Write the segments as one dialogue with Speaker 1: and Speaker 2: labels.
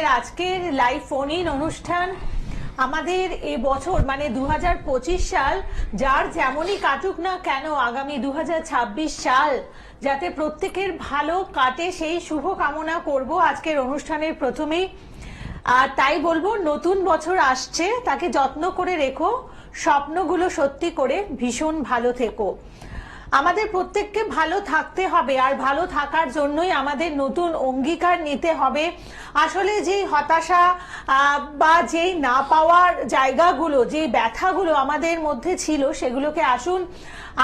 Speaker 1: আমাদের আজকের live phone in অনুষ্ঠান। আমাদের এ বছর মানে 2025 সাল যার যেমনই কাটুক না কেন, আগামী 2026 সাল যাতে প্রত্যেকের ভালো কাটে সেই শুভ কামনা করব আজকের অনুষ্ঠানের প্রথমেই। আর তাই বলবো, নতুন বছর আসছে, তাকে যত্ন করে রেখো, স্বপ্নগুলো সত্যি করে ভীষণ ভালো থেকো। আমাদের প্রত্যেককে ভালো থাকতে হবে, আর ভালো থাকার জন্যই আমাদের নতুন অঙ্গীকার নিতে হবে। আসলে যেই হতাশা বা যেই না পাওয়ার জায়গাগুলো, যেই ব্যথাগুলো আমাদের মধ্যে ছিল, সেগুলোকে আসুন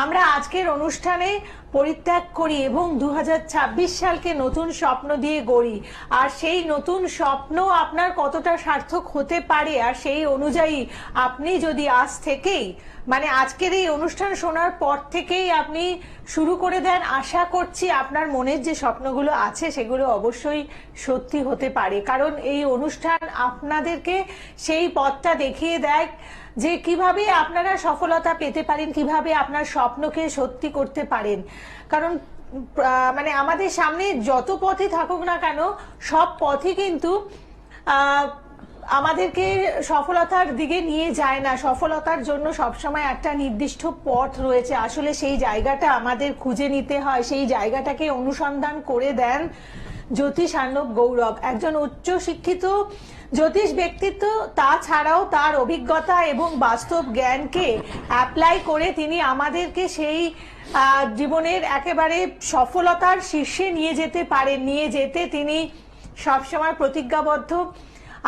Speaker 1: আমরা আজকের অনুষ্ঠানে পরিত্যাগ করি এবং 2026 সালকে নতুন স্বপ্ন দিয়ে গড়ি। আর সেই নতুন স্বপ্ন আপনার কতটা সার্থক হতে পারে, আর সেই অনুযায়ী আপনি যদি আজ থেকেই মানে আজকের এই অনুষ্ঠান শোনার পর থেকেই আপনি শুরু করে দেন, আশা করছি আপনার মনের যে স্বপ্নগুলো আছে সেগুলো অবশ্যই সত্যি হতে পারে। কারণ এই অনুষ্ঠান আপনাদেরকে সেই পথটা দেখিয়ে দেয় যে কিভাবে আপনারা সফলতা পেতে পারেন, কিভাবে আপনার স্বপ্নকে সত্যি করতে পারেন। কারণ মানে আমাদের সামনে যত পথই থাকুক না কেন, সব পথই কিন্তু আমাদেরকে সফলতার দিকে নিয়ে যায় না। সফলতার জন্য সবসময় একটা নির্দিষ্ট পথ রয়েছে, আসলে সেই জায়গাটা আমাদের খুঁজে নিতে হয়। সেই জায়গাটাকে অনুসন্ধান করে দেন জ্যোতিষ আর্ণব গৌরব, একজন উচ্চ শিক্ষিত জ্যোতিষ ব্যক্তিত্ব। তাছাড়াও তার অভিজ্ঞতা এবং বাস্তব জ্ঞানকে অ্যাপ্লাই করে তিনি আমাদেরকে সেই জীবনের একেবারে সফলতার শীর্ষে নিয়ে যেতে পারেন, নিয়ে যেতে তিনি সবসময় প্রতিজ্ঞাবদ্ধ।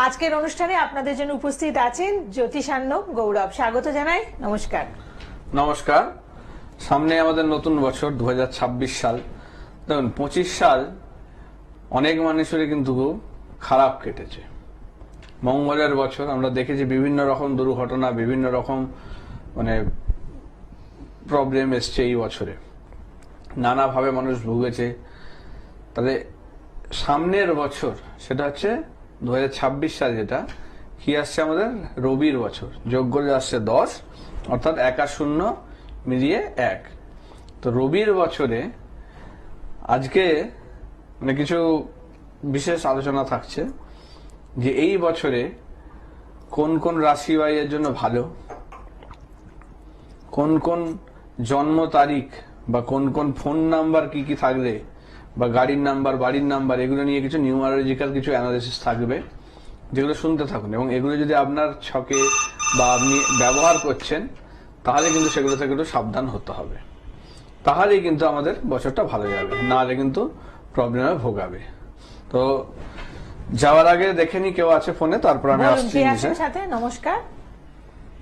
Speaker 1: আজকের অনুষ্ঠানে আপনাদের জন্য উপস্থিত আছেন জ্যোতিষ আর্ণব গৌরব। স্বাগত জানাই, নমস্কার।
Speaker 2: নমস্কার। সামনে আমাদের নতুন বছর 2026 সাল। দেখুন, 25 সাল অনেক মানুষের কিন্তু খারাপ কেটেছে। মঙ্গলের বছর, আমরা দেখেছি বিভিন্ন রকম দুর্ঘটনা, বিভিন্ন রকম মানে প্রবলেম এসছে এই বছরে, নানাভাবে মানুষ ভুগেছে। তাহলে সামনের বছর সেটা হচ্ছে 2026 সাল, যেটা কি আসছে আমাদের রবির বছর, যোগ্য আসছে 10, অর্থাৎ 1 আর 0 মিলিয়ে 1। তো রবির বছরে আজকে মানে কিছু বিশেষ আলোচনা থাকছে যে এই বছরে কোন কোন রাশি বা এর জন্য ভালো, কোন কোন জন্ম তারিখ বা কোন কোন ফোন নাম্বার কি কি থাকলে, বা গাড়ির নাম্বার, বাড়ির নাম্বার, এগুলো নিয়ে কিছু নিউমারোলজিক্যাল কিছু অ্যানালিসিস থাকবে, যেগুলো শুনতে থাকুন। এবং এগুলো যদি আপনার ছকে বা আপনি ব্যবহার করছেন, তাহলে কিন্তু সেগুলো থেকে একটু সাবধান হতে হবে। তাহলেই কিন্তু আমাদের বছরটা ভালো যাবে, নাহলে কিন্তু প্রবলেমে ভোগাবে। তো যাওয়ার আগে দেখে নি কেউ আছে ফোনে, তারপর আমি আসছি।
Speaker 1: সাথে নমস্কার।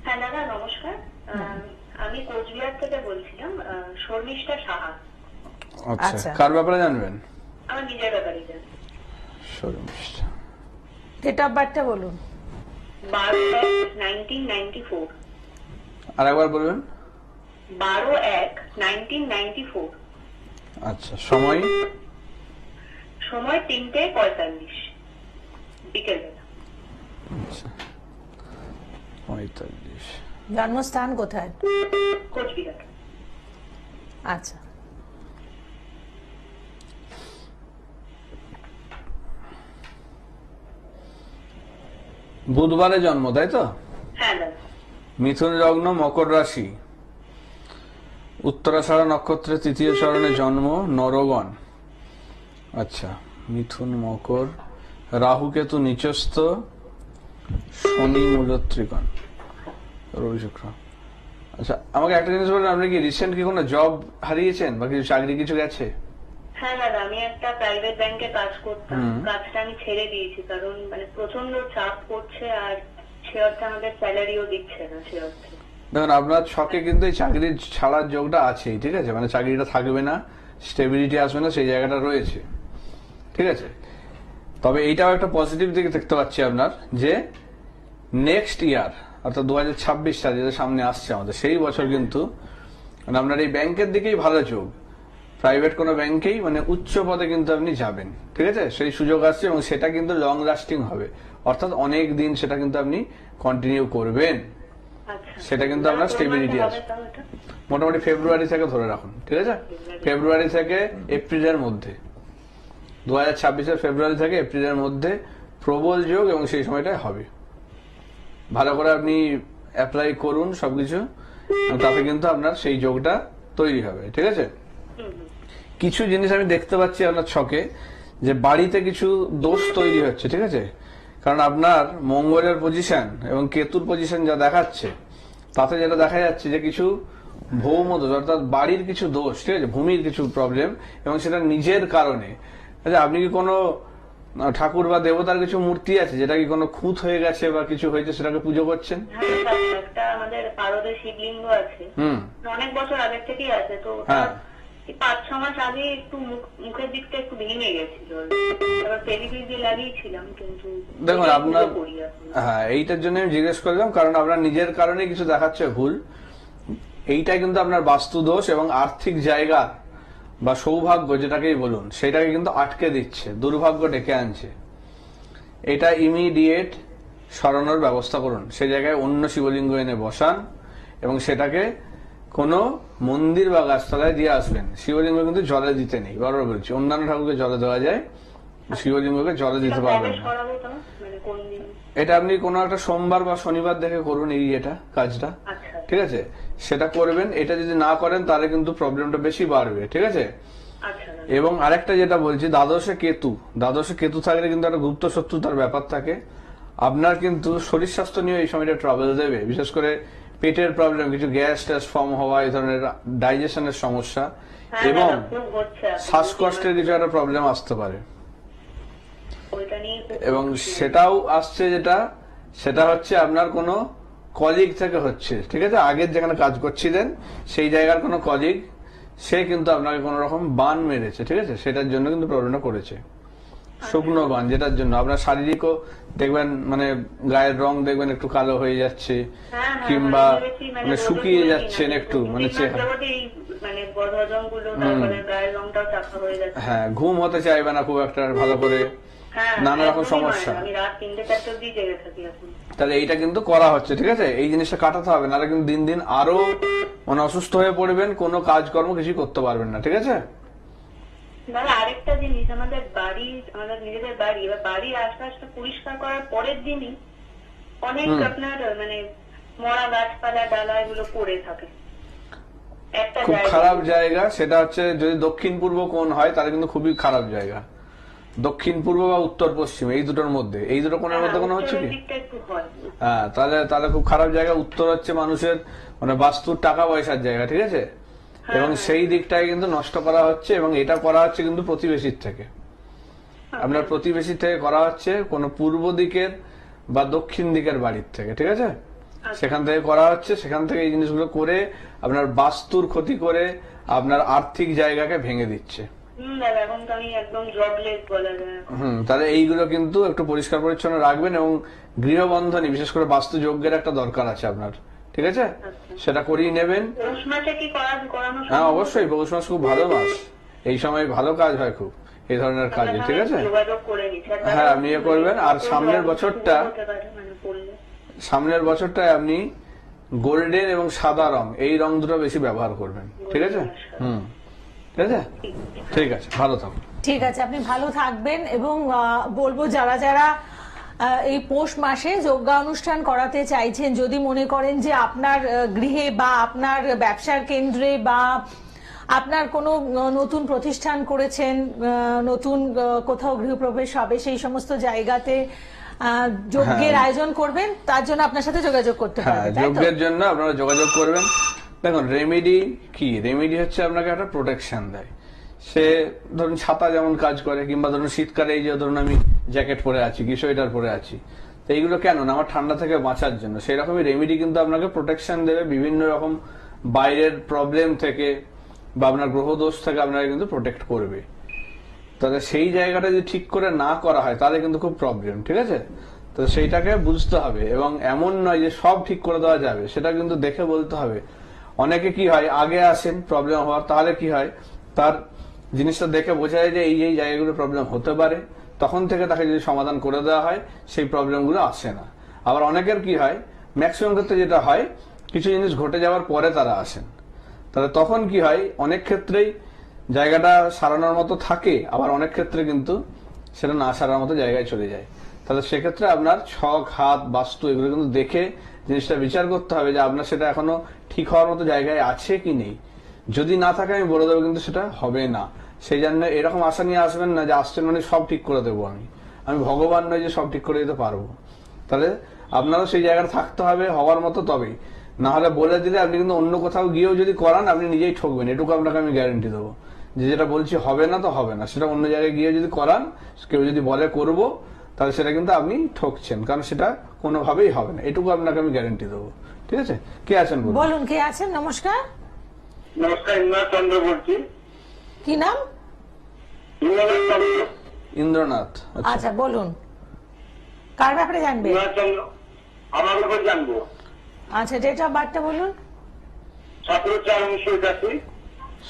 Speaker 3: হ্যাঁ দাদা নমস্কার, আমি কোচবিহার থেকে বলছিলাম, শর্মিষ্ঠা সাহা।
Speaker 2: আচ্ছা, কার ব্যাপারে জানবেন?
Speaker 3: আমার নিজের ব্যাপারে জানবেন।
Speaker 2: শর্মিষ্ঠা,
Speaker 1: ডেট অফ বার্থটা বলুন।
Speaker 3: 12/1/1994।
Speaker 2: আর একবার বলবেন।
Speaker 3: 12/1/1994।
Speaker 2: আচ্ছা, সময়?
Speaker 3: সময় 3:45 বিকেলবেলা।
Speaker 2: আচ্ছা, 45।
Speaker 1: জন্মস্থান কোথায়?
Speaker 3: কোচবিহার।
Speaker 1: আচ্ছা,
Speaker 2: বুধবারে জন্ম, তাই তো?
Speaker 3: হ্যাঁ দাদা।
Speaker 2: মিথুন লগ্ন, মকর রাশি, উত্তরাষাঢ়া নক্ষত্রে 3য় চরণে জন্ম, নরগণ। আচ্ছা, মিথুন, মকর, রাহু কেতু নিচস্থ, শনি মূল ত্রিকোণ, রবি শুক্র। আচ্ছা, আমাকে একটা জিনিস বলেন, আপনি কি রিসেন্ট কি কোনো জব হারিয়েছেন বা কিছু চাকরি কিছু গেছে?
Speaker 3: হ্যাঁ দাদা, আমি একটা প্রাইভেট ব্যাংকে কাজ করতাম, কাজটা আমি ছেড়ে দিয়েছি কারণ মানে প্রচন্ড চাপ পড়ছে, আর সে অর্থে আমাদের স্যালারিও দিচ্ছে না সে অর্থে।
Speaker 2: দেখুন, আপনার ছকে কিন্তু এই চাকরি ছাড়ার যোগটা আছেই, ঠিক আছে? মানে চাকরিটা থাকবে না, স্টেবিলিটি আসবে না, সেই জায়গাটা রয়েছে, ঠিক আছে? তবে এইটাও একটা পজিটিভ দিকে দেখতে পাচ্ছি আপনার, যে নেক্সট ইয়ার অর্থাৎ 2026 সাল যেটা সামনে আসছে আমাদের, সেই বছর কিন্তু মানে আপনার এই ব্যাংকের দিকেই ভালো যোগ, প্রাইভেট কোনো ব্যাংকেই মানে উচ্চ পদে কিন্তু আপনি যাবেন, ঠিক আছে? সেই সুযোগ আসছে এবং সেটা কিন্তু লং লাস্টিং হবে, অর্থাৎ অনেক দিন সেটা কিন্তু আপনি কন্টিনিউ করবেন। সেটা কিন্তু আপনার স্টেবিলিটি আছে। মোটামুটি ফেব্রুয়ারি থেকে ধরে রাখুন, ঠিক আছে? ফেব্রুয়ারি থেকে এপ্রিলের মধ্যে, 2026-এর ফেব্রুয়ারি থেকে এপ্রিলের মধ্যে প্রবল যোগ এবং সেই সময়টাই হবে। ভালো করে আপনি অ্যাপ্লাই করুন সবকিছু, তাতে কিন্তু আপনার সেই যোগটা তৈরি হবে। ঠিক আছে, কিছু জিনিস আমি দেখতে পাচ্ছি আপনার ছকে যে বাড়িতে কিছু দোষ তৈরি হচ্ছে। ঠিক আছে, কারণ আপনার মঙ্গলের পজিশন এবং কেতুর পজিশন যা দেখাচ্ছে তাতে যেটা দেখা যাচ্ছে যে কিছু ভৌম দোষ, অর্থাৎ বাড়ির কিছু দোষ, ঠিক আছে, ভূমির কিছু প্রবলেম, এবং সেটা নিজের কারণে। আচ্ছা, আপনি কি কোনো ঠাকুর বা দেবতার কিছু মূর্তি আছে যেটা কি কোনো খুঁত হয়ে গেছে বা কিছু হয়েছে সেটাকে পুজো করছেন?
Speaker 3: হ্যাঁ, একটা আমাদের পারদের শিবলিঙ্গ আছে, অনেক বছর আগের থেকেই আছে। তো
Speaker 2: হ্যাঁ,
Speaker 3: 5-6 মাস আগে একটু মুখের দিকটা একটু ভেঙে গেছিল, এবার পেরিফেরি দিয়ে লাগিয়েছিলাম, কিন্তু
Speaker 2: দেখুন আপনার, হ্যাঁ এইটার জন্য আমি জিজ্ঞেস করলাম, কারণ আপনার নিজের কারণে কিছু দেখাচ্ছে ভুল। এইটা কিন্তু আপনার বাস্তু দোষ এবং আর্থিক জায়গা বা সৌভাগ্য যেটাকেই বলুন সেটাকে কিন্তু আটকে দিচ্ছে, দুর্ভাগ্য ডেকে আনছে। এটা ইমিডিয়েট সরানোর ব্যবস্থা করুন। সেই জায়গায় অন্য শিবলিঙ্গ এনে বসান এবং সেটাকে কোনো মন্দির বা গাছতলায় দিয়ে আসবেন। শিবলিঙ্গ কিন্তু জলে দিতে নেই, বারবার বলছি। অন্যান্য ঠাকুরকে জলে দেওয়া যায়, শিবলিঙ্গকে জলে দিতে পারবেন না। এটা আপনি কোনো একটা সোমবার বা শনিবার দেখে করুন এই কাজটা। ঠিক আছে, সেটা করবেন। এটা যদি না করেন তাহলে কিন্তু প্রবলেমটা বেশি বাড়বে। ঠিক আছে, এবং আরেকটা যেটা বলছি, দ্বাদশে কেতু থাকলে কিন্তু একটা গুপ্ত শত্রুতার ব্যাপার থাকে। আপনার কিন্তু শরীর স্বাস্থ্য নিয়ে এই সময়টা ট্রাবল দেবে, বিশেষ করে পেটের প্রবলেম, কিছু গ্যাস ট্যাস ফর্ম হওয়া, এই ধরনের ডাইজেশনের সমস্যা এবং শ্বাসকষ্টের কিছু একটা প্রবলেম আসতে পারে। এবং সেটাও আসছে সেটা হচ্ছে আপনার কোনো কলিগ থেকে হচ্ছে। ঠিক আছে, আগের যেখানে কাজ করছিলেন সেই জায়গার কোনো কলিগ, সে কিন্তু আপনাকে কোন রকম বান মেরেছে। ঠিক আছে, সেটার জন্য কিন্তু প্রবলেমটা করেছে, শুকনো বান, যেটার জন্য আপনার শারীরিকও দেখবেন, মানে গায়ের রং দেখবেন একটু কালো হয়ে যাচ্ছে, কিংবা মানে শুকিয়ে যাচ্ছেন একটু, মানে চেহারা, হ্যাঁ, ঘুম হতে চাইবে না খুব একটা ভালো করে, নানা রকম সমস্যা। তাহলে এইটা কিন্তু করা হচ্ছে। ঠিক আছে, এই জিনিসটা কাটাতে হবে, নাহলে কিন্তু দিন দিন আরো মানে অসুস্থ হয়ে পড়বেন, কোনো কাজকর্ম কিছু করতে পারবেন না। ঠিক আছে,
Speaker 3: দাদা আরেকটা জিনিস, আমাদের নিজেদের বাড়ি বা বাড়ির আশপাশটা পরিষ্কার করার পরের দিনই অনেক আপনার মানে মরা গাছপালা ডালা এগুলো পড়ে থাকে।
Speaker 2: খুব খারাপ জায়গা সেটা হচ্ছে, যদি দক্ষিণ পূর্ব কোণ হয় তাহলে কিন্তু খুবই খারাপ জায়গা। দক্ষিণ পূর্ব বা উত্তর পশ্চিম এই দুটোর মধ্যে, এই দুটো কোণের মধ্যে কোনো হচ্ছে কি? হ্যাঁ, তাহলে খুব খারাপ জায়গা। উত্তর হচ্ছে মানুষের মানে বাস্তুর টাকা পয়সার জায়গা। ঠিক আছে, এবং সেই দিকটাই কিন্তু নষ্ট করা হচ্ছে, এবং এটা করা হচ্ছে কিন্তু প্রতিবেশীর থেকে। আপনার প্রতিবেশীর থেকে করা হচ্ছে, কোন পূর্ব দিকের বা দক্ষিণ দিকের বাড়ির থেকে। ঠিক আছে, সেখান থেকে করা হচ্ছে, সেখান থেকে এই জিনিসগুলো করে আপনার বাস্তুর ক্ষতি করে আপনার আর্থিক জায়গাকে ভেঙে দিচ্ছে। তাহলে এইগুলো কিন্তু একটু পরিষ্কার পরিচ্ছন্ন রাখবেন, এবং গৃহবন্ধনী বিশেষ করে বাস্তু যজ্ঞের একটা দরকার আছে আপনার। ঠিক আছে, সেটা করিয়ে নেবেন। হ্যাঁ অবশ্যই, পৌষ মাস খুব ভালো মাস, এই সময় ভালো কাজ হয় খুব এই ধরনের কাজে। ঠিক আছে, হ্যাঁ আপনি ইয়ে করবেন। আর সামনের বছরটায় আপনি গোল্ডেন এবং সাদা রং, এই রং দুটো বেশি ব্যবহার করবেন। ঠিক আছে, ঠিক আছে, ঠিক আছে, ভালো থাকুন।
Speaker 1: ঠিক আছে, আপনি ভালো থাকবেন। এবং বলবো যারা যারা এই পৌষ মাসে যজ্ঞ অনুষ্ঠান করাতে চাইছেন, যদি মনে করেন যে আপনার গৃহে বা আপনার ব্যবসার কেন্দ্রে বা আপনার কোনো নতুন প্রতিষ্ঠান করেছেন, নতুন কোথাও গৃহপ্রবেশ হবে, সেই সমস্ত জায়গাতে যজ্ঞের আয়োজন করবেন, তার জন্য আপনার সাথে যোগাযোগ করতে পারবেন।
Speaker 2: যজ্ঞের জন্য আপনারা যোগাযোগ করবেন। দেখুন রেমেডি কি, রেমেডি হচ্ছে আপনাকে একটা প্রোটেকশন দেয়। সে ধরুন ছাতা যেমন কাজ করে, কিংবা ধরুন শীতকালে এই যে ধরুন আমি জ্যাকেট পরে আছি কি সোয়েটার পরে আছি, তো এইগুলো কেন না, আমার ঠান্ডা থেকে বাঁচার জন্য। সেই রকমই রেমেডি কিন্তু আপনাকে প্রোটেকশন দেবে বিভিন্ন রকম বাইরের প্রবলেম থেকে বা আপনার গ্রহ দোষ থেকে আপনাকে কিন্তু প্রোটেক্ট করবে। তাহলে সেই জায়গাটা যদি ঠিক করে না করা হয় তাহলে কিন্তু খুব প্রবলেম। ঠিক আছে, তো সেইটাকে বুঝতে হবে, এবং এমন নয় যে সব ঠিক করে দেওয়া যাবে, সেটা কিন্তু দেখে বলতে হবে। অনেকে কি হয়, আগে আসেন প্রবলেম হওয়ার, তাহলে কি হয় তার জিনিসটা দেখে বোঝা যায় যে এই জায়গাগুলো প্রবলেম হতে পারে, তখন থেকে তাকে যদি সমাধান করে দেওয়া হয় সেই প্রবলেমগুলো আসে না। আবার অনেকের কি হয়, ম্যাক্সিমাম ক্ষেত্রে যেটা হয়, কিছু জিনিস ঘটে যাওয়ার পরে তারা আসেন, তাহলে তখন কি হয়, অনেক ক্ষেত্রেই জায়গাটা সারানোর মতো থাকে, আবার অনেক ক্ষেত্রে কিন্তু সেটা না সারানোর মতো জায়গায় চলে যায়। তাহলে সেক্ষেত্রে আপনার ছক, হাত, বাস্তু এগুলো কিন্তু দেখে জিনিসটা বিচার করতে হবে যে আপনার সেটা এখনো ঠিক হওয়ার মতো জায়গায় আছে কি নেই। যদি না থাকে আমি বলে দেবো, কিন্তু সেটা হবে না। সেই জন্য এরকম আশা নিয়ে আসবেন না যে আসছেন মানে সব ঠিক করে দেবো আমি ভগবান নয় যে সব ঠিক করে দিতে পারবো। তাহলে আপনারও সেই জায়গাটা থাকতে হবে হওয়ার মতো, তবেই। না হলে বলে দিলে আপনি কিন্তু অন্য কোথাও গিয়েও যদি করান আপনি নিজেই ঠকবেন, এটুকু আপনাকে আমি গ্যারান্টি দেবো। যে যেটা বলছি হবে না তো হবে না, সেটা অন্য জায়গায় গিয়ে যদি করান, কেউ যদি বলে করব, তাহলে সেটা কিন্তু আপনি ঠকছেন, কারণ সেটা কোনোভাবেই হবে না, এটুকু আপনাকে আমি গ্যারান্টি দেবো। ঠিক আছে, কে আছেন বলুন?
Speaker 1: বলুন কে আছেন? নমস্কার।
Speaker 4: নমস্কার, ইন্দ্রনাথ চন্দ্র বলছি।
Speaker 1: কি নাম?
Speaker 4: ইন্দ্রনাথ চন্দ্র।
Speaker 2: ইন্দ্রনাথ, আচ্ছা।
Speaker 1: আচ্ছা বলুন, কার ব্যাপারে জানবে?
Speaker 4: ইন্দ্রনাথ চন্দ্র, আমার ব্যাপারে জানবো।
Speaker 1: আচ্ছা, ডেট অফ বার্থটা বলুন।
Speaker 4: 17/4/1981।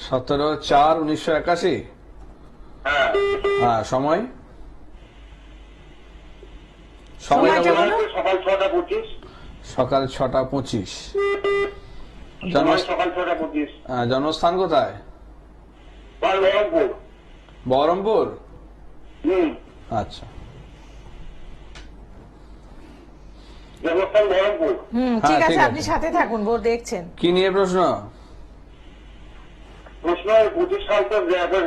Speaker 2: 17/4/1981।
Speaker 4: হ্যাঁ।
Speaker 2: হ্যাঁ, সময়?
Speaker 1: সময়টা
Speaker 2: বলুন।
Speaker 1: বলুন।
Speaker 4: সকাল 6টা 25।
Speaker 2: সকাল 6টা 25।
Speaker 4: সকাল 6টা 25।
Speaker 2: জন্মস্থান কোথায়?
Speaker 4: বহরমপুর।
Speaker 2: বহরমপুর,
Speaker 4: হুম।
Speaker 2: আচ্ছা।
Speaker 4: জন্মস্থান বহরমপুর।
Speaker 1: ঠিক
Speaker 2: হ্যাঁ,
Speaker 1: আছে,
Speaker 2: ঠিক
Speaker 1: আপনি
Speaker 2: আছে।
Speaker 1: সাথে থাকুন, বোর্ড দেখছেন।
Speaker 2: কি নিয়ে প্রশ্ন?
Speaker 4: প্রশ্ন, 25 সাল তো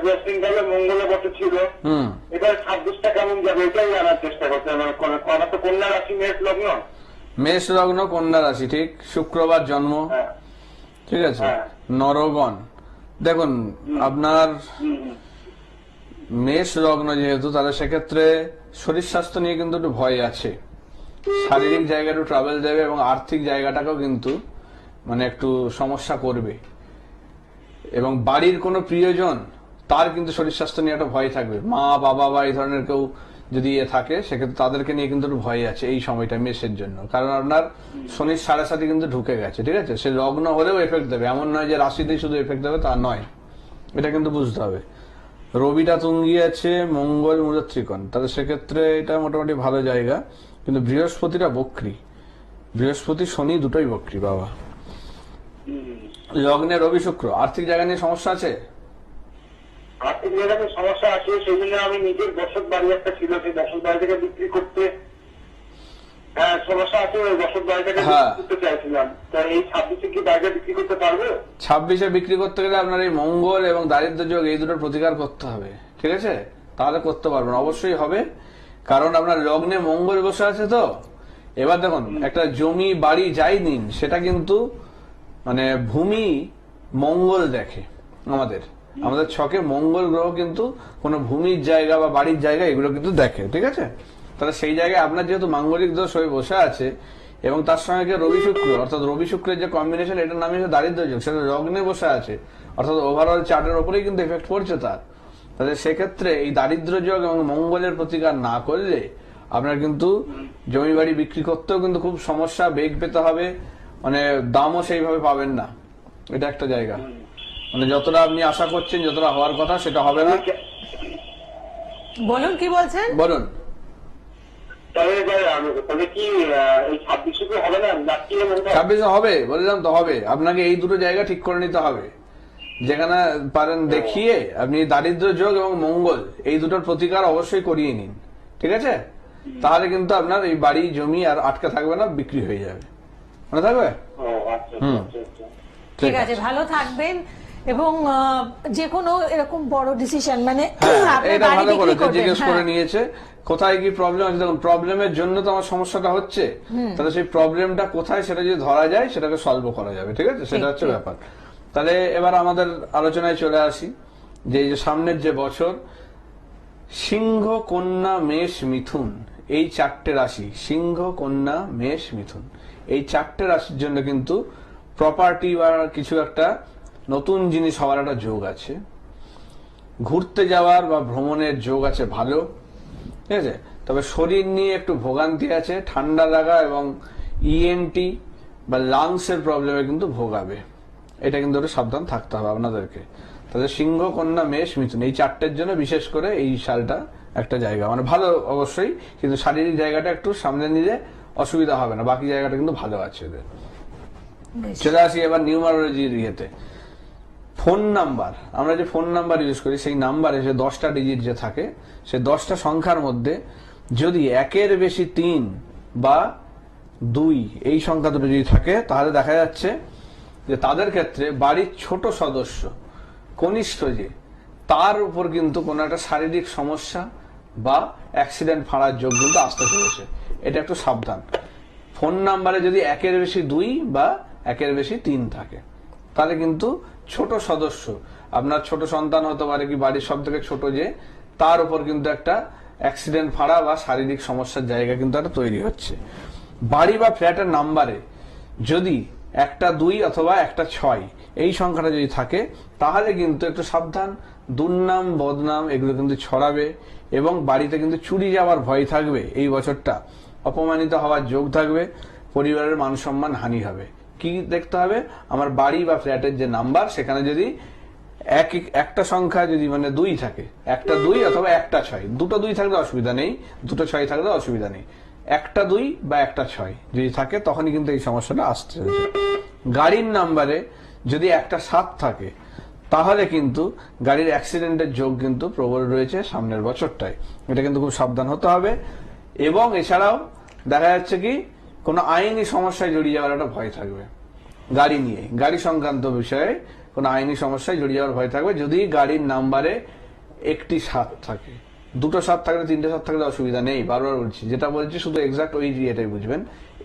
Speaker 4: ওয়েস্ট বেঙ্গলে মঙ্গলে বছর ছিল।
Speaker 2: হুম
Speaker 4: এবার 26টা কেমন যাবে এটাই জানার চেষ্টা করতে হবে। আমার তো কন্যা রাশি, মেষ লগ্ন।
Speaker 2: মেষ লগ্ন, কন্যা রাশি, ঠিক। শুক্রবার জন্ম,
Speaker 4: হ্যাঁ।
Speaker 2: ঠিক আছে।
Speaker 4: হ্যাঁ।
Speaker 2: নরগণ, দেখুন আপনার
Speaker 4: হুম, হুম।
Speaker 2: মেষ লগ্ন যেহেতু, তাহলে সেক্ষেত্রে শরীর স্বাস্থ্য নিয়ে কিন্তু একটু ভয় আছে। শারীরিক জায়গায় একটু ট্রাভেল দেবে এবং আর্থিক জায়গাটাকেও কিন্তু মানে একটু সমস্যা করবে। এবং বাড়ির কোনো প্রিয়জন, তার কিন্তু শরীর স্বাস্থ্য নিয়ে একটা ভয় থাকবে। মা, বাবা বা এই ধরনের কেউ যদি থাকে, সেক্ষেত্রে তাদেরকে নিয়ে কিন্তু একটু ভয় আছে এই সময়টা মেষের জন্য। কারণ আপনার শনির 7.5 কিন্তু ঢুকে গেছে, ঠিক আছে। সে লগ্ন হলেও এফেক্ট দেবে, এমন নয় যে রাশিতেই শুধু এফেক্ট দেবে, তা নয়। এটা কিন্তু বুঝতে হবে। রবিটা তুঙ্গি আছে, মঙ্গল মূল ত্রিকোণ, তাহলে সেক্ষেত্রে এটা মোটামুটি ভালো জায়গা। কিন্তু বৃহস্পতিটা বক্রী, বৃহস্পতি শনি দুটোই বক্রী বাবা। লগ্নে রবি শুক্র, আর্থিক জায়গা নিয়ে সমস্যা আছে।
Speaker 4: আর্থিক জায়গাতে সমস্যা আছে, সেই জন্য আমি নিজের বসত বাড়ি একটা ছিল, সেই বসত বাড়িটাকে বিক্রি করতে সমস্যা আছে। ওই বসত বাড়িটাকে
Speaker 2: হ্যাঁ।
Speaker 4: বিক্রি করতে চাইছিলাম। তা এই 26-এ কি বাড়িটা বিক্রি করতে পারবো?
Speaker 2: 26-এ বিক্রি করতে গেলে আপনার এই মঙ্গল এবং দারিদ্র্য যোগ এই দুটোর প্রতিকার করতে হবে, ঠিক আছে। তাহলে করতে পারবেন, অবশ্যই হবে। কারণ আপনার লগ্নে মঙ্গল বসে আছে তো। এবার দেখুন, একটা জমি বাড়ি যাই নিন, সেটা কিন্তু মানে ভূমি মঙ্গল দেখে। আমাদের ছকে মঙ্গল গ্রহ কিন্তু কোনো ভূমির জায়গা বা বাড়ির জায়গা এগুলো কিন্তু দেখে, ঠিক আছে। তাহলে সেই জায়গায় আপনার যেহেতু মাঙ্গলিক দোষ হয়ে বসে আছে এবং তার সঙ্গে রবি শুক্র, অর্থাৎ রবি শুক্রের যে কম্বিনেশন, এটার নামই হচ্ছে দারিদ্র্য যোগ, সেটা লগ্নে বসে আছে, অর্থাৎ ওভারঅল চার্টের উপরেই কিন্তু এফেক্ট পড়ছে তার। তাহলে সেক্ষেত্রে এই দারিদ্র্য যোগ এবং মঙ্গলের প্রতিকার না করলে আপনার কিন্তু জমি বাড়ি বিক্রি করতেও কিন্তু খুব সমস্যা, বেগ পেতে হবে, মানে দামও সেইভাবে পাবেন না। এটা একটা জায়গা, মানে যতটা আপনি আশা করছেন, যতটা হওয়ার কথা, সেটা হবে না।
Speaker 1: বলুন কি বলছেন?
Speaker 2: বলুন।
Speaker 4: তাহলে কি এই 26-এ হবে না?
Speaker 2: 26-এ হবে, বললাম তো হবে। আপনাকে এই দুটো জায়গা ঠিক করে নিতে হবে, যেখানে পারেন দেখিয়ে আপনি দারিদ্র্য যোগ এবং মঙ্গল এই দুটোর প্রতিকার অবশ্যই করিয়ে নিন, ঠিক আছে। তাহলে কিন্তু আপনার এই বাড়ি জমি আর আটকে থাকবে না, বিক্রি হয়ে যাবে, মনে থাকবে।
Speaker 1: ঠিক আছে, ভালো থাকবেন। এবং যে কোনো এরকম বড় ডিসিশন, মানে আপনার
Speaker 2: এটা
Speaker 1: বাড়ি
Speaker 2: ভালো
Speaker 1: বিক্রি
Speaker 2: করে
Speaker 1: করবেন,
Speaker 2: জিজ্ঞেস করে
Speaker 1: হ্যাঁ।
Speaker 2: নিয়েছে কোথায় কি প্রবলেম আছে। দেখুন, প্রবলেমের জন্য তো আমার সমস্যাটা হচ্ছে, তাহলে সেই প্রবলেমটা কোথায় সেটা যদি ধরা যায়, সেটাকে সলভ করা যাবে, ঠিক আছে। সেটা হচ্ছে ব্যাপার। তাহলে এবার আমাদের আলোচনায় চলে আসি যে এই যে সামনের যে বছর, সিংহ, কন্যা, মেষ, মিথুন, এই 4টে রাশি, সিংহ, কন্যা, মেষ, মিথুন, এই 4টে রাশির জন্য কিন্তু প্রপার্টি বা কিছু একটা নতুন জিনিস হওয়ার একটা যোগ আছে। ঘুরতে যাওয়ার বা ভ্রমণের যোগ আছে ভালো, ঠিক আছে। তবে শরীর নিয়ে একটু ভোগান্তি আছে, ঠান্ডা লাগা এবং ইএনটি বা লাংসের প্রবলেমে কিন্তু ভোগাবে। এটা কিন্তু একটু সাবধান থাকতে হবে আপনাদেরকে। তাহলে সিংহ, কন্যা, মেষ, মিথুন এই 4টের জন্য বিশেষ করে এই সালটা একটা জায়গা, মানে ভালো অবশ্যই, কিন্তু শারীরিক জায়গাটা একটু সামনে নিলে অসুবিধা হবে না, বাকি জায়গাটা কিন্তু ভালো আছে এদের। চলে আসি এবার নিউমারোলজির ইয়েতে। ফোন নাম্বার, আমরা যে ফোন নাম্বার ইউজ করি, সেই নাম্বারে যে 10টা ডিজিট যে থাকে, সেই 10টা সংখ্যার মধ্যে যদি একের বেশি 3 বা 2 এই সংখ্যা দুটো যদি থাকে, তাহলে দেখা যাচ্ছে যে তাদের ক্ষেত্রে বাড়ির ছোট সদস্য, কনিষ্ঠ যে, তার উপর কিন্তু কোনো একটা শারীরিক সমস্যা বা অ্যাক্সিডেন্ট ফাঁড়ার যোগ কিন্তু আসতে চলেছে। এটা একটু সাবধান। ফোন নাম্বারে যদি একের বেশি 2 বা একের বেশি 3 থাকে, তাহলে কিন্তু ছোট সদস্য, আপনার ছোট সন্তান হতে পারে কি বাড়ির সব থেকে ছোট যে, তার উপর কিন্তু একটা অ্যাক্সিডেন্ট ফাঁড়া বা শারীরিক সমস্যার জায়গা কিন্তু একটা তৈরি হচ্ছে। বাড়ি বা ফ্ল্যাটের নাম্বারে যদি একটা 2 অথবা একটা 6 এই সংখ্যাটা যদি থাকে, তাহলে কিন্তু একটু সাবধান। দুর্নাম বদনাম এগুলো কিন্তু ছড়াবে এবং বাড়িতে কিন্তু চুরি যাওয়ার ভয় থাকবে এই বছরটা, অপমানিত হওয়ার যোগ থাকবে, পরিবারের মান সম্মান হানি হবে। কি দেখতে হবে? আমার বাড়ি বা ফ্ল্যাটের যে নাম্বার, সেখানে যদি একটা সংখ্যা যদি মানে 2 থাকে, একটা 2 অথবা একটা 6, দুটো 2 থাকলে অসুবিধা নেই, দুটো 6 থাকলে অসুবিধা নেই, একটা 2 বা একটা 6 যদি থাকে, তখনই কিন্তু এই সমস্যাটা আসতে চলেছে। গাড়ির নাম্বারে যদি একটা 7 থাকে, তাহলে কিন্তু গাড়ির অ্যাক্সিডেন্টের যোগ কিন্তু প্রবল রয়েছে সামনের বছরটায়। এটা কিন্তু খুব সাবধান হতে হবে। এবং এছাড়াও দেখা যাচ্ছে কি কোনো আইনি সমস্যায় জড়িয়ে যাওয়ার একটা ভয় থাকবে। গাড়ি নিয়ে, গাড়ি সংক্রান্ত বিষয়ে কোনো আইনি সমস্যায় জড়িয়ে যাওয়ার ভয় থাকবে যদি গাড়ির নাম্বারে একটি 7 থাকে। দুটো 7 থাকলে, 3টে 7 থাকলে অসুবিধা নেই। বারবার বলছি, যেটা বলছি শুধু এক্সাক্ট ওই এটাই বুঝবেন।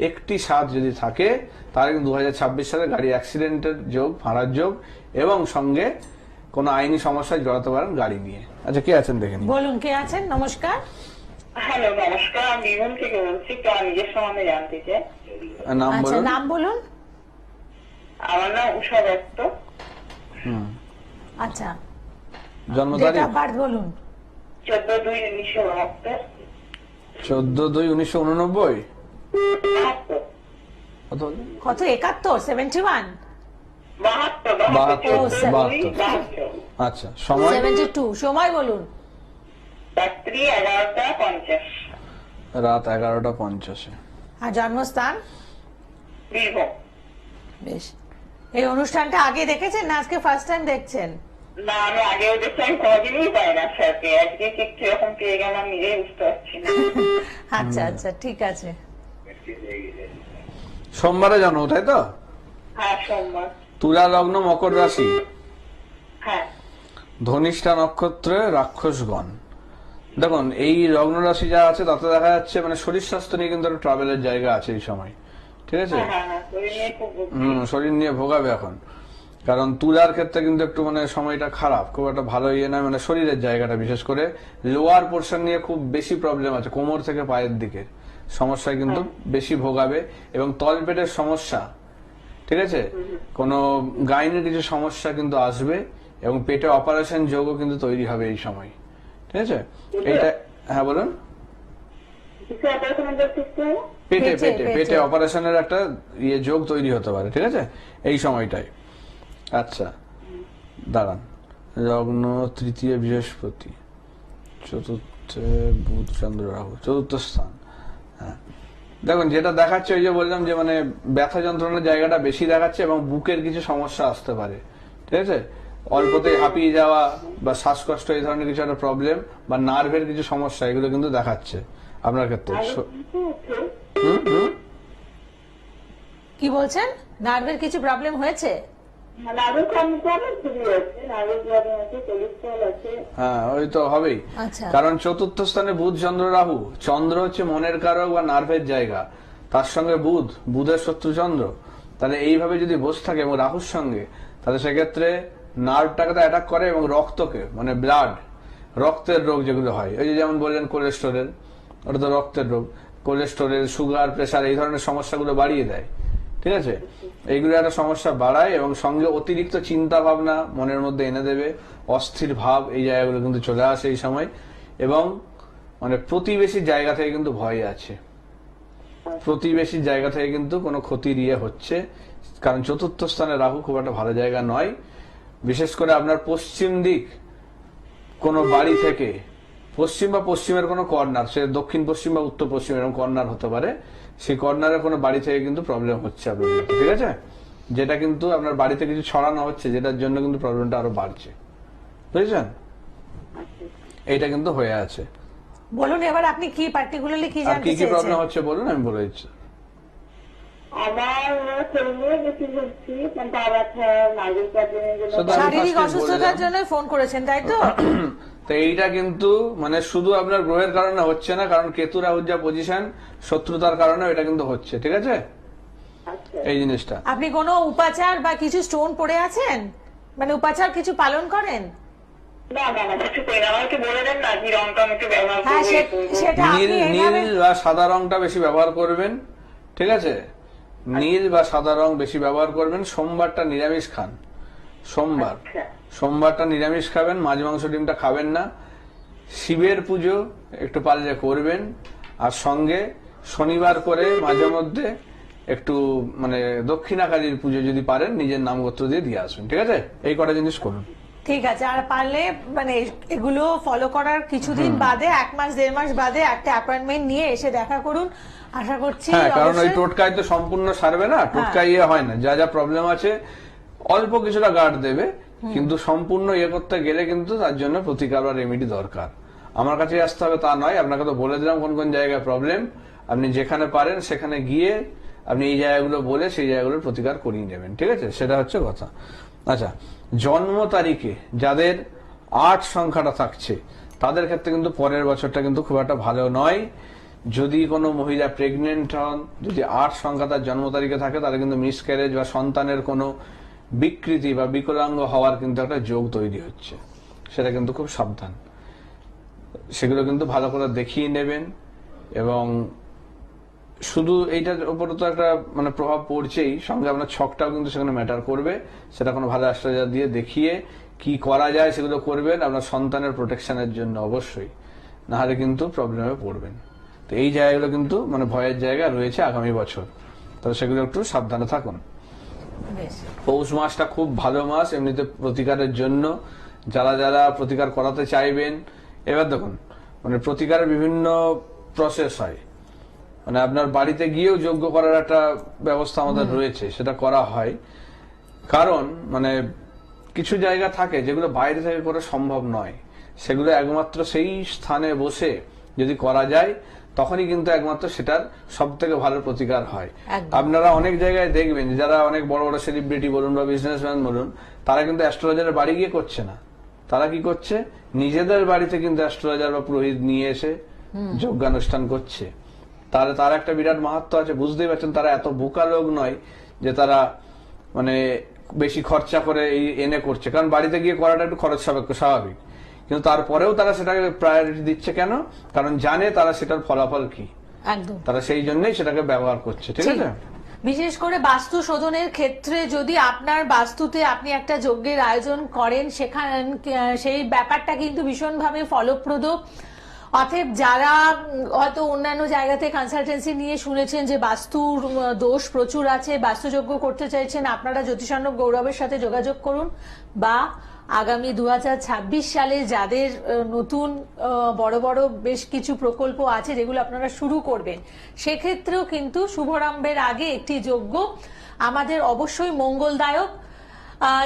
Speaker 2: একটি 7 যদি থাকে, তাহলে কিন্তু 2026 সালে গাড়ি অ্যাক্সিডেন্টের যোগ, ফাঁড়ার যোগ এবং সঙ্গে কোনো আইনি সমস্যায় জড়াতে পারেন গাড়ি নিয়ে। আচ্ছা, কে আছেন দেখেন।
Speaker 1: বলুন, কে আছেন? নমস্কার।
Speaker 3: হ্যালো, নমস্কার। আমি বীরভূম থেকে বলছি। তো আমি নিজের সম্বন্ধে জানতে চাই।
Speaker 2: নাম
Speaker 1: আচ্ছা,
Speaker 2: বলুন।
Speaker 1: নাম বলুন।
Speaker 3: আমার নাম উষা দত্ত।
Speaker 1: আচ্ছা,
Speaker 2: জন্ম
Speaker 1: ডেট
Speaker 2: তারিখ?
Speaker 3: হ্যাঁ।
Speaker 1: অফ বার্থ বলুন।
Speaker 3: 14/2/1969।
Speaker 2: 14/2/1989। কত হলো?
Speaker 1: কত? 71? 71?
Speaker 3: 72।
Speaker 2: আচ্ছা, সময়?
Speaker 1: 72। সময় বলুন।
Speaker 3: রাত্রি 11টা 50।
Speaker 2: রাত 11টা 50।
Speaker 1: আর জন্মস্থান?
Speaker 3: বীরভূম।
Speaker 1: বেশ। এই অনুষ্ঠানটা আগে দেখেছেন না আজকে ফার্স্ট টাইম দেখছেন?
Speaker 3: না, আমি আগেও দেখছি। আমি কোনোদিনই পাই না স্যারকে। আজকে ঠিক কিরকম পেয়ে গেলাম নিজেই বুঝতে পারছি না।
Speaker 1: আচ্ছা আচ্ছা, ঠিক আছে।
Speaker 2: সোমবারে জন্ম, তাই তো?
Speaker 3: হ্যাঁ, সোমবার।
Speaker 2: তুলা লগ্ন, মকর রাশি,
Speaker 3: হ্যাঁ।
Speaker 2: ধনিষ্ঠা নক্ষত্রে রাক্ষসগণ। দেখুন, এই লগ্ন রাশি যা আছে তাতে দেখা যাচ্ছে মানে শরীর স্বাস্থ্য নিয়ে কিন্তু একটা ট্রাভেলের জায়গা আছে এই সময়। ঠিক আছে?
Speaker 3: হ্যাঁ, শরীর নিয়ে খুব ভুগছি।
Speaker 2: শরীর নিয়ে ভোগাবে এখন। কারণ তুলার ক্ষেত্রে কিন্তু একটু মানে সময়টা খারাপ, খুব একটা ভালো ইয়ে নয়। মানে শরীরের জায়গাটা, বিশেষ করে লোয়ার পোর্শন নিয়ে খুব বেশি প্রবলেম আছে। কোমর থেকে পায়ের দিকে সমস্যায় কিন্তু বেশি ভোগাবে এবং তলপেটের সমস্যা, ঠিক আছে, কোনো গাইনের কিছু সমস্যা কিন্তু আসবে এবং পেটে অপারেশন যোগও কিন্তু তৈরি হবে এই সময়। ঠিক আছে? এইটা, হ্যাঁ বলুন।
Speaker 3: কিছু অপারেশন করতে হবে?
Speaker 2: পেটে
Speaker 1: পেটে,
Speaker 2: পেটে
Speaker 1: পেটে।
Speaker 2: পেটে অপারেশনের একটা ইয়ে যোগ তৈরি হতে পারে। ঠিক আছে, এই সময়টাই। আচ্ছা, দাঁড়ান। লগ্ন তৃতীয় বৃহস্পতি, চতুর্থে বুধ চন্দ্র রাহু, চতুর্থ স্থান। হ্যাঁ, দেখুন যেটা দেখাচ্ছে, ওই যে বললাম যে মানে ব্যথা যন্ত্রণার জায়গাটা বেশি দেখাচ্ছে এবং বুকের কিছু সমস্যা আসতে পারে। ঠিক আছে, অল্পতেই হাঁপিয়ে যাওয়া বা শ্বাসকষ্ট, এই ধরনের কিছু একটা প্রবলেম বা নার্ভের কিছু সমস্যা, এগুলো কিন্তু দেখাচ্ছে আপনার ক্ষেত্রে। হুম হুম
Speaker 1: কি বলছেন? নার্ভের কিছু প্রবলেম হয়েছে?
Speaker 2: হ্যাঁ, ওই তো হবেই।
Speaker 1: আচ্ছা।
Speaker 2: কারণ চতুর্থ স্থানে বুধ চন্দ্র রাহু। চন্দ্র হচ্ছে মনের কারক বা নার্ভের জায়গা, তার সঙ্গে বুধ, বুধের শত্রু চন্দ্র। তাহলে এইভাবে যদি বসে থাকে এবং রাহুর সঙ্গে, তাহলে সেক্ষেত্রে নার্ভটাকে তো অ্যাটাক করে এবং রক্তকে, মানে ব্লাড, রক্তের রোগ যেগুলো হয়, ওই যে যেমন বললেন কোলেস্টেরল, ওটা তো রক্তের রোগ। কোলেস্টেরল, সুগার, প্রেসার, এই ধরনের সমস্যাগুলো বাড়িয়ে দেয়। ঠিক আছে, এইগুলো একটা সমস্যা বাড়ায় এবং সঙ্গে অতিরিক্ত চিন্তা ভাবনা মনের মধ্যে এনে দেবে, অস্থির ভাব, এই জায়গাগুলো কিন্তু চলে আসে এই সময়। এবং মানে প্রতিবেশীর জায়গা থেকে কিন্তু ভয় আছে, প্রতিবেশীর জায়গা থেকে কিন্তু কোনো ক্ষতির ইয়ে হচ্ছে। কারণ চতুর্থ স্থানে রাহু খুব একটা ভালো জায়গা নয়। বিশেষ করে আপনার পশ্চিম দিক কোনো বাড়ি থেকে, পশ্চিম বা পশ্চিমের কোনো কর্নার, সে দক্ষিণ পশ্চিম বা উত্তর পশ্চিম এরকম কর্নার হতে পারে, সেই কর্নারের কোনো বাড়ি থেকে কিন্তু প্রবলেম হচ্ছে আপনার। ঠিক আছে, যেটা কিন্তু আপনার বাড়িতে কিছু ছড়ানো হচ্ছে, যেটার জন্য কিন্তু প্রবলেমটা আরো বাড়ছে। বুঝেছেন? এইটা কিন্তু হয়ে আছে।
Speaker 1: বলুন এবার আপনি কি পার্টিকুলারলি কি
Speaker 2: আর
Speaker 1: জানতে
Speaker 2: কি কি
Speaker 1: চেয়েছেন?
Speaker 2: প্রবলেম হচ্ছে বলুন, আমি বলে দিচ্ছি।
Speaker 3: আমার শরীরে বেশি হচ্ছে পা ব্যথা, নার্ভের প্রবলেমের জন্য
Speaker 2: So,
Speaker 1: শারীরিক
Speaker 2: first
Speaker 1: অসুস্থতার
Speaker 2: বললাম।
Speaker 1: জন্য ফোন করেছেন তাই তো?
Speaker 2: তো এইটা কিন্তু মানে শুধু আপনার গ্রহের কারণে হচ্ছে না, কারণ কেতু রাহুর যা পজিশন, শত্রুতার কারণে এটা কিন্তু হচ্ছে, ঠিক আছে
Speaker 3: আচ্ছা।
Speaker 2: এই জিনিসটা।
Speaker 1: আপনি কোনো উপাচার বা কিছু স্টোন পড়ে আছেন, মানে উপাচার কিছু পালন করেন?
Speaker 3: না না না, কিছু করি না। আমাকে বলে দেন না কি রংটা আমি একটু ব্যবহার
Speaker 1: হ্যাঁ
Speaker 3: করবো, এই করবো।
Speaker 1: সেটা
Speaker 2: নীল
Speaker 1: আপনি
Speaker 2: নীল
Speaker 1: এইভাবে
Speaker 2: বা সাদা রংটা বেশি ব্যবহার করবেন, ঠিক আছে? নীল বা সাদা রং বেশি ব্যবহার করবেন। সোমবারটা নিরামিষ খান, সোমবার
Speaker 3: আচ্ছা।
Speaker 2: সোমবারটা নিরামিষ খাবেন, মাছ মাংস ডিমটা খাবেন না। শিবের পুজো একটু পারলে করবেন, আর সঙ্গে শনিবার করে মাঝে মধ্যে একটু মানে দক্ষিণাকালীর পুজো যদি পারেন নিজের নামগোত্র দিয়ে আসবেন, ঠিক আছে? এই কটা জিনিস করুন।
Speaker 1: ঠিক আছে। আর পারলে মানে এগুলো ফলো করার কিছুদিন বাদে, 1 মাস 1.5 মাস বাদে একটা অ্যাপয়েন্টমেন্ট নিয়ে এসে দেখা করুন। আশা করছি
Speaker 2: হ্যাঁ, কারণ ওই
Speaker 1: অবশ্যই-
Speaker 2: টোটকায় তো সম্পূর্ণ সারবে না, টোটকায় ইয়ে হয় না। যা যা প্রবলেম আছে অল্প কিছুটা গার্ড দেবে, কিন্তু সম্পূর্ণ ইয়ে করতে গেলে কিন্তু তার জন্য প্রতিকার বা রেমেডি দরকার। আমার কাছে আসতে হবে তা নয়, আপনাকে তো বলে দিলাম কোন কোন জায়গায় প্রবলেম। আপনি যেখানে পারেন সেখানে গিয়ে আপনি এই জায়গাগুলো বলে সেই জায়গাগুলোর প্রতিকার করিয়ে নেবেন, ঠিক আছে? সেটা হচ্ছে কথা। আচ্ছা, জন্ম তারিখে যাদের 8 সংখ্যাটা থাকছে তাদের ক্ষেত্রে কিন্তু পরের বছরটা কিন্তু খুব একটা ভালো নয়। যদি কোনো মহিলা প্রেগনেন্ট হন, যদি 8 সংখ্যা তার জন্ম তারিখে থাকে, তাহলে কিন্তু মিসক্যারেজ বা সন্তানের কোনো বিকৃতি বা বিকলাঙ্গ হওয়ার কিন্তু একটা যোগ তৈরি হচ্ছে, সেটা কিন্তু খুব সাবধান। সেগুলো কিন্তু ভালো করে দেখিয়ে নেবেন। এবং শুধু এইটার উপরে তো একটা মানে প্রভাব পড়ছেই, সঙ্গে আপনার ছকটাও কিন্তু সেখানে ম্যাটার করবে। সেটা কোনো ভালো অ্যাস্ট্রোলজার দিয়ে দেখিয়ে কি করা যায় সেগুলো করবেন আপনার সন্তানের প্রোটেকশনের জন্য অবশ্যই, না হলে কিন্তু প্রবলেমে পড়বেন। তো এই জায়গাগুলো কিন্তু মানে ভয়ের জায়গা রয়েছে আগামী বছর, তবে সেগুলো একটু সাবধানে থাকুন।
Speaker 1: বেশ।
Speaker 2: পৌষ মাসটা খুব ভালো মাস এমনিতে প্রতিকারের জন্য। যারা যারা প্রতিকার করাতে চাইবেন, এবার দেখুন মানে প্রতিকারের বিভিন্ন প্রসেস হয়, মানে আপনার বাড়িতে গিয়েও যজ্ঞ করার একটা ব্যবস্থা আমাদের রয়েছে, সেটা করা হয়। কারণ মানে কিছু জায়গা থাকে যেগুলো বাইরে থেকে করে সম্ভব নয়, সেগুলো একমাত্র সেই স্থানে বসে যদি করা যায় তখনই কিন্তু একমাত্র সেটার সব থেকে ভালো প্রতিকার হয়।
Speaker 1: একদম।
Speaker 2: আপনারা অনেক জায়গায় দেখবেন যে যারা অনেক বড় বড় সেলিব্রিটি বলুন বা বিজনেসম্যান বলুন, তারা কিন্তু অ্যাস্ট্রোলজারের বাড়ি গিয়ে করছে না। তারা কি করছে, নিজেদের বাড়িতে কিন্তু অ্যাস্ট্রোলজার বা পুরোহিত নিয়ে এসে যজ্ঞানুষ্ঠান করছে। তাহলে তার একটা বিরাট মাহাত্ম্য আছে, বুঝতেই পারছেন। তারা এত বোকা লোক নয় যে তারা মানে বেশি খরচা করে এনে করছে, কারণ বাড়িতে গিয়ে করাটা একটু খরচ সাপেক্ষ, স্বাভাবিক। কিন্তু তারপরেও তারা সেটাকে প্রায়োরিটি দিচ্ছে কেন? কারণ জানে তারা সেটার ফলাফল কি,
Speaker 1: একদম
Speaker 2: তারা সেই জন্যই সেটাকে ব্যবহার করছে, ঠিক আছে?
Speaker 1: বিশেষ করে বাস্তু শোধনের ক্ষেত্রে যদি আপনার বাস্তুতে আপনি একটা যজ্ঞের আয়োজন করেন, সেখানে সেই ব্যাপারটা কিন্তু ভীষণভাবে ফলপ্রদ। অতএব যারা হয়তো অন্যান্য জায়গাতে কনসালটেন্সি নিয়ে শুনেছেন যে বাস্তুর দোষ প্রচুর আছে, বাস্তুযজ্ঞ করতে চাইছেন, আপনারা জ্যোতিষার্ণব গৌরবের সাথে যোগাযোগ করুন। বা আগামী 2026 সালে যাদের নতুন বড় বড় বেশ কিছু প্রকল্প আছে যেগুলো আপনারা শুরু করবেন, সেক্ষেত্রেও কিন্তু শুভারম্ভের আগে একটি যজ্ঞ আমাদের অবশ্যই মঙ্গলদায়ক।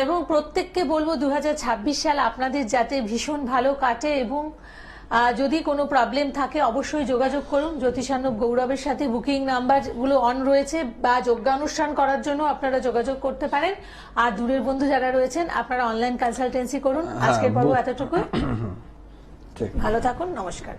Speaker 1: এবং প্রত্যেককে বলবো 2026 সাল আপনাদের যাতে ভীষণ ভালো কাটে। এবং যদি কোনো প্রবলেম থাকে অবশ্যই যোগাযোগ করুন জ্যোতিষার্ণব গৌরবের সাথে। বুকিং নাম্বার গুলো অন রয়েছে, বা যজ্ঞানুষ্ঠান করার জন্য আপনারা যোগাযোগ করতে পারেন। আর দূরের বন্ধু যারা রয়েছেন আপনারা অনলাইন কনসালটেন্সি করুন। আজকের পর্ব এতটুকু।
Speaker 2: ঠিক।
Speaker 1: ভালো থাকুন, নমস্কার।